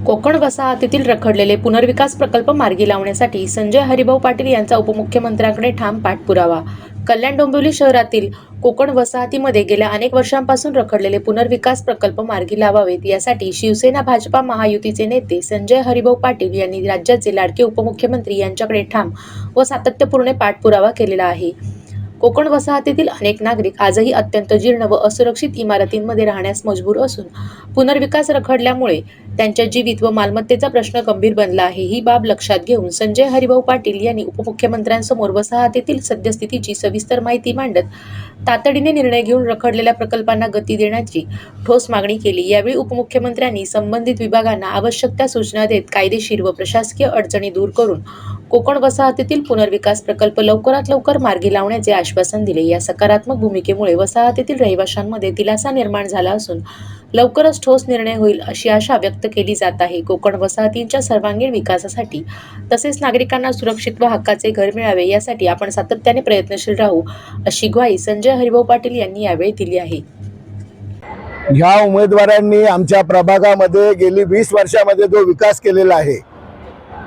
कोकण वसाहतीतील रखडलेले पुनर्विकास प्रकल्प मार्गी लावण्यासाठी संजय हरिभाऊ पाटील यांचा उपमुख्यमंत्र्यांकडे ठाम पाठपुरावा। कल्याण डोंबिवली शहरातील कोकण वसाहतीमध्ये गेल्या अनेक वर्षांपासून रखडलेले पुनर्विकास प्रकल्प मार्गी लावावेत यासाठी शिवसेना भाजपा महायुतीचे नेते संजय हरिभाऊ पाटील यांनी राज्याचे लाडके उपमुख्यमंत्री यांच्याकडे ठाम व सातत्यपूर्ण पाठपुरावा केलेला आहे। कोकण वसाहतीतील अनेक नागरिक आजही अत्यंत जीर्ण व असुरक्षित इमारतींमध्ये राहण्यास मजबूर असून पुनर्विकास रखडल्यामुळे त्यांच्या जीवित व मालमत्तेचा प्रश्न गंभीर बनला आहे। ही बाब लक्षात घेऊन संजय हरिभाऊ पाटील यांनी उपमुख्यमंत्र्यांसमोर वसाहतीतील सद्यस्थितीची सविस्तर माहिती मांडत तातडीने निर्णय घेऊन रखडलेल्या प्रकल्पांना गती देण्याची ठोस मागणी केली। यावेळी उपमुख्यमंत्र्यांनी संबंधित विभागांना आवश्यक त्या सूचना देत कायदेशीर व प्रशासकीय अडचणी दूर करून कोकण वसाहतीतील पुनर्विकास प्रकल्प लवकरात लवकर मार्गी लावण्याचे आश्वासन दिले। या सकारात्मक भूमिकेमुळे वसाहतीतील रहिवाशांमध्ये दिलासा निर्माण झाला असून लवकरच ठोस निर्णय होईल अशी आशा व्यक्त केली जात आहे। कोकण वसाहतींच्या सर्वांगीण विकासासाठी तसेच नागरिकांना सुरक्षित व हक्काचे घर मिळावे यासाठी आपण सातत्याने प्रयत्नशील राहू अशी ग्वाही संजय हरिभाऊ पाटील यांनी यावेळी दिली आहे। ह्या उमेदवारांनी आमच्या प्रभागामध्ये गेली 20 वर्षांमध्ये जो विकास केलेला आहे,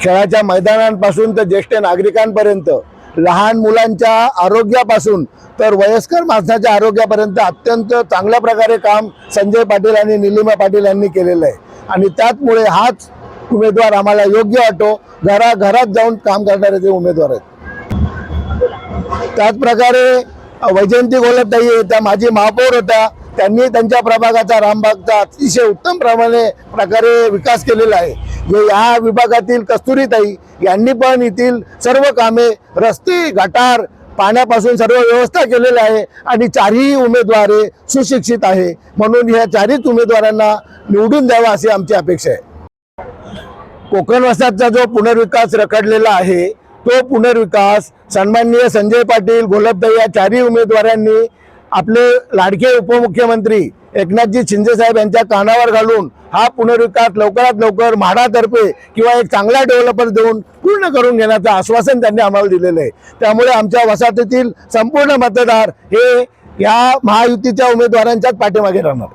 खेळाच्या मैदानांपासून तर ज्येष्ठ नागरिकांपर्यंत, लहान मुलांच्या आरोग्यापासून तर वयस्कर माणसाच्या आरोग्यापर्यंत अत्यंत चांगल्या प्रकारे काम संजय पाटील आणि निलिमा पाटील यांनी केलेलं आहे आणि त्याचमुळे हाच उमेदवार आम्हाला योग्य वाटतो। घराघरात जाऊन काम करणारे ते उमेदवार आहेत। त्याचप्रकारे वैजयंती घोलपताई त्या माजी महापौर होत्या, त्यांनी त्यांच्या प्रभागाचा रामबागचा अतिशय उत्तम प्रकारे विकास केलेला आहे। या विभागातील कस्तुरीताई यांनी पण येथील सर्व कामे, रस्ते, गटार, पाण्यापासून सर्व व्यवस्था केलेली आहे आणि चारही उमेदवार सुशिक्षित आहे, म्हणून ह्या चारही उमेदवारांना निवडून द्यावा अशी आमची अपेक्षा आहे। कोकण वसाहतचा जो पुनर्विकास रखडलेला आहे तो पुनर्विकास सन्माननीय संजय पाटील, घोलपताई या चारही उमेदवारांनी आपले लाडके उपमुख्यमंत्री एकनाथजी शिंदे साहेब यांच्या कानावर घालून हा पुनर्विकास लवकरात लवकर म्हाडातर्फे किंवा एक चांगला डेव्हलपर देऊन पूर्ण करून घेण्याचं आश्वासन त्यांनी आम्हाला दिलेलं आहे। त्यामुळे आमच्या वसाहतीतील संपूर्ण मतदार हे या महायुतीच्या उमेदवारांच्याच पाठीमागे राहणार।